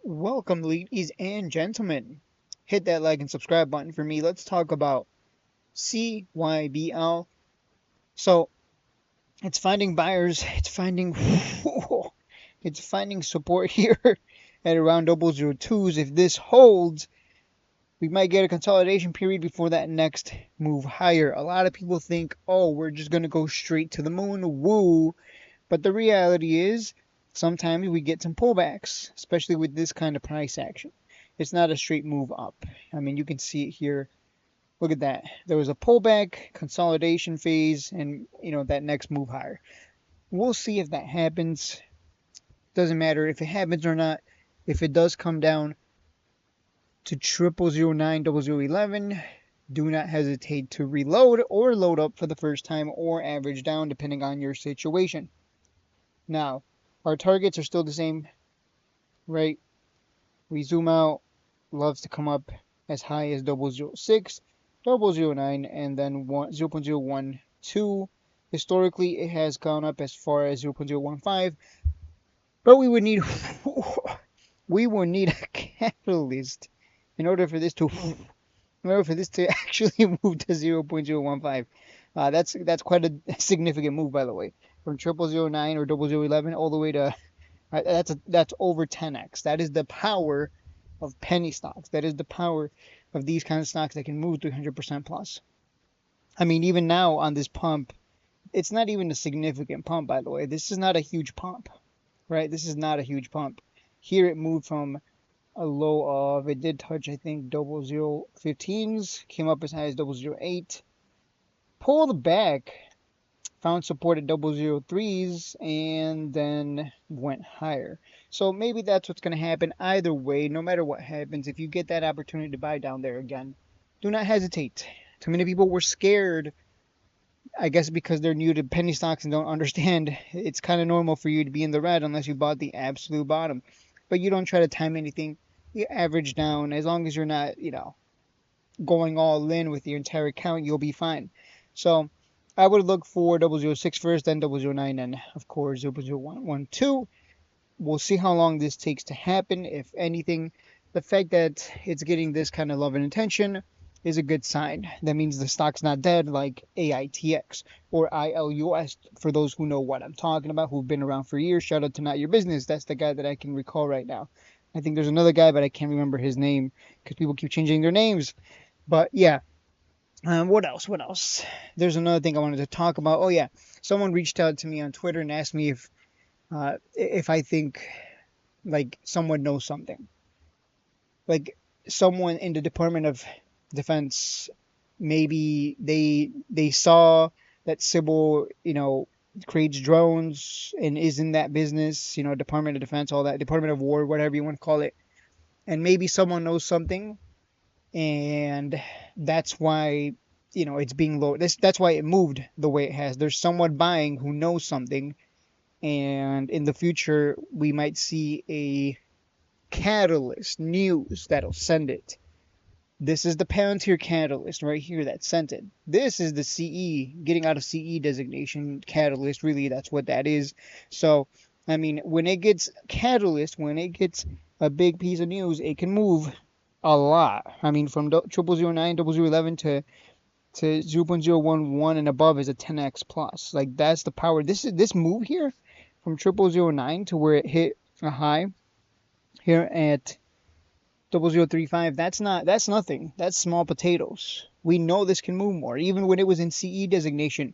Welcome, ladies and gentlemen. Hit that like and subscribe button for me. Let's talk about CYBL. So it's finding buyers. It's finding support here at around 002s. If this holds, we might get a consolidation period before that next move higher. A lot of people think, oh, we're just gonna go straight to the moon. Woo! But the reality is, sometimes we get some pullbacks, especially with this kind of price action. It's not a straight move up. I mean, you can see it here. Look at that. There was a pullback, consolidation phase, and that next move higher. We'll see if that happens. Doesn't matter if it happens or not. If it does come down to 0009, 0011, do not hesitate to reload or load up for the first time or average down depending on your situation. Now, our targets are still the same, right? We zoom out, loves to come up as high as 006, 009, and then 0.012. Historically, it has gone up as far as 0.015, but we would need we would need a catalyst in order for this to actually move to 0.015. That's quite a significant move, by the way, from 0009 or 0011 all the way to that's over 10x. That is the power of penny stocks. That is the power of these kind of stocks that can move 300% plus. I mean, even now on this pump, it's not even a significant pump, by the way. This is not a huge pump, right? This is not a huge pump. Here it moved from a low of, it did touch, I think, 0015s, came up as high as 008, pulled back, found support at 003s, and then went higher. So maybe that's what's going to happen either way. No matter what happens, if you get that opportunity to buy down there again, do not hesitate. Too many people were scared, I guess because they're new to penny stocks and don't understand. It's kind of normal for you to be in the red unless you bought the absolute bottom. But you don't try to time anything. You average down. As long as you're not, going all in with your entire account, you'll be fine. So I would look for 006 first, then 009, and of course 0.012. We'll see how long this takes to happen. If anything, the fact that it's getting this kind of love and attention is a good sign. That means the stock's not dead like AITX or ILUS, for those who know what I'm talking about, who've been around for years. Shout out to Not Your Business. That's the guy that I can recall right now. I think there's another guy, but I can't remember his name because people keep changing their names. But yeah, what else? What else? There's another thing I wanted to talk about. Oh yeah, someone reached out to me on Twitter and asked me if I think like someone knows something, like someone in the Department of Defense. Maybe they saw that Cybl, creates drones and is in that business. Department of Defense, all that, Department of War, whatever you want to call it, and maybe someone knows something and that's why it's being low. That's why it moved the way it has. There's someone buying who knows something, and in the future we might see a catalyst news that'll send it. This is the Palantir catalyst right here that sent it. This is the CE, getting out of CE designation catalyst. Really, that's what that is. So, I mean, when it gets catalyst, when it gets a big piece of news, it can move a lot. I mean, from 0009, 0011 to 0.011 and above is a 10x plus. Like, that's the power. This move here from 0009 to where it hit a high here at 0035. That's nothing. That's small potatoes. We know this can move more. Even when it was in CE designation.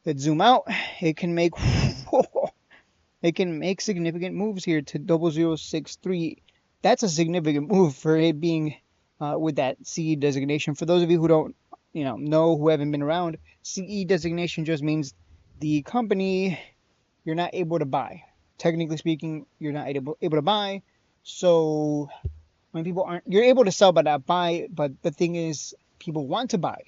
Let's zoom out. It can make significant moves here to 0063. That's a significant move for it being with that CE designation. For those of you who don't, who haven't been around, CE designation just means the company you're not able to buy. Technically speaking, you're not able to buy. So when people aren't, you're able to sell but not buy. But the thing is, people want to buy.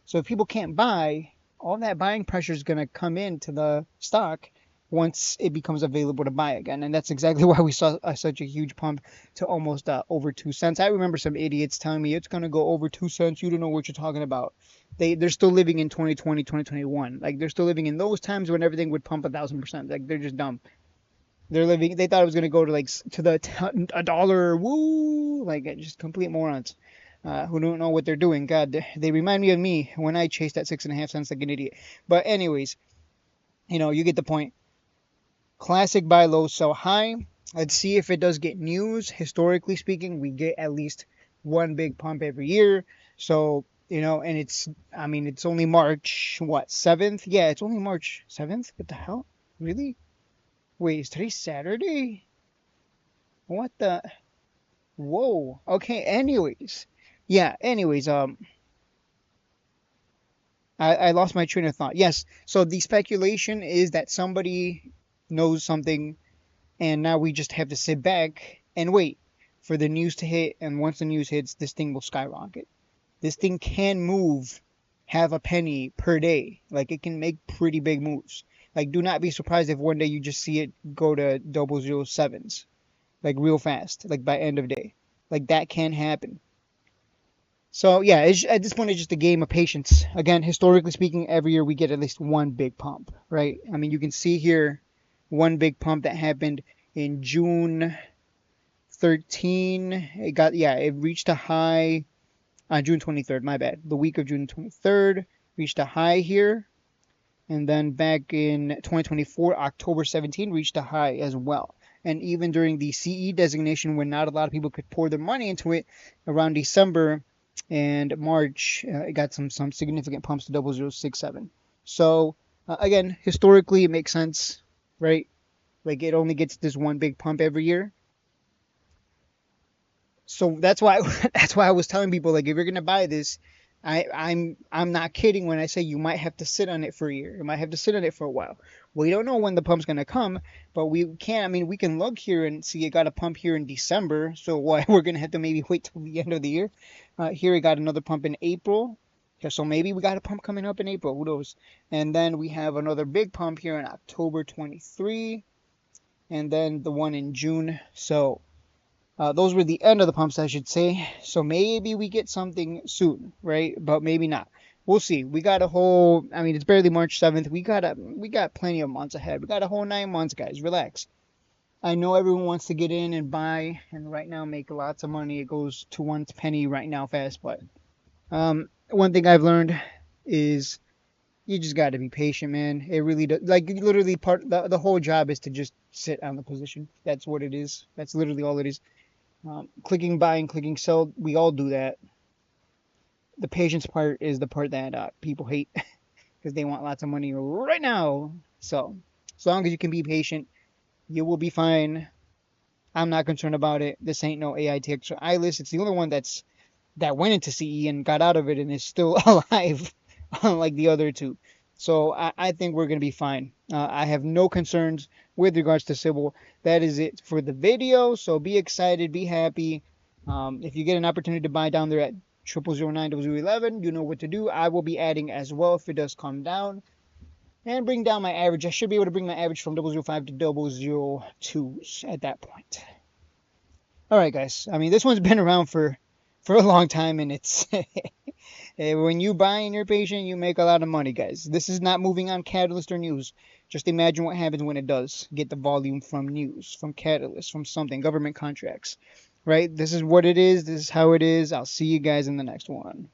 So if people can't buy, all that buying pressure is going to come into the stock once it becomes available to buy again. And that's exactly why we saw such a huge pump to almost over 2 cents. I remember some idiots telling me it's going to go over 2 cents. You don't know what you're talking about. They're still living in 2020, 2021. Like, they're still living in those times when everything would pump 1,000%. Like, they're just dumb. They thought it was gonna go to like to a dollar. Woo! Like just complete morons. Who don't know what they're doing. God, they remind me of me when I chased at 6.5 cents like an idiot. But anyways, you get the point. Classic buy low, sell high. Let's see if it does get news. Historically speaking, we get at least one big pump every year. So, and I mean, it's only March, what, 7th? Yeah, it's only March 7th? What the hell? Really? Wait, is today Saturday? What the? Whoa. Okay, anyways. Yeah, anyways, I lost my train of thought. Yes, so the speculation is that somebody knows something, and now we just have to sit back and wait for the news to hit. And once the news hits, this thing will skyrocket. This thing can move half a penny per day. Like it can make pretty big moves. Like do not be surprised if one day you just see it go to 007s, like real fast, like by end of day. Like that can happen. So yeah, at this point it's just a game of patience. Again, historically speaking, every year we get at least one big pump, right? I mean, you can see here one big pump that happened in June 13. It reached a high on June 23rd. My bad. The week of June 23rd reached a high here, and then back in 2024, October 17 reached a high as well. And even during the CE designation, when not a lot of people could pour their money into it, around December and March, it got some significant pumps to 0067. So again, historically, it makes sense, right? Like it only gets this one big pump every year. So that's why that's why I was telling people like if you're gonna buy this, I'm not kidding when I say you might have to sit on it for a year. You might have to sit on it for a while. We don't know when the pump's gonna come, but we can. I mean, we can look here and see it got a pump here in December. So why we're gonna have to maybe wait till the end of the year. Here it got another pump in April. Yeah, so maybe we got a pump coming up in April. Who knows? And then we have another big pump here in October 23, and then the one in June. So those were the end of the pumps, I should say. So maybe we get something soon, right? But maybe not. We'll see. We got a whole. I mean, it's barely March 7th. We got plenty of months ahead. We got a whole 9 months, guys. Relax. I know everyone wants to get in and buy, and right now make lots of money. It goes to one penny right now fast. But one thing I've learned is you just got to be patient, man. It really does. Like literally, the whole job is to just sit on the position. That's what it is. That's literally all it is. Clicking buy and clicking sell, we all do that. The patience part is the part that people hate because they want lots of money right now. So, as long as you can be patient, you will be fine. I'm not concerned about it. This ain't no AI tick. So eyeless, it's the only one that went into CE and got out of it and is still alive, unlike the other two. So I think we're going to be fine. I have no concerns with regards to Cybl. That is it for the video. So be excited, be happy. If you get an opportunity to buy down there at 0009 0011, you know what to do. I will be adding as well if it does come down. And bring down my average. I should be able to bring my average from 005 to 002s at that point. All right, guys. I mean, this one's been around for a long time, and it's when you buy and you're patient, you make a lot of money, guys. This is not moving on Catalyst or news. Just imagine what happens when it does get the volume from news, from Catalyst, from something, government contracts, right? This is what it is. This is how it is. I'll see you guys in the next one.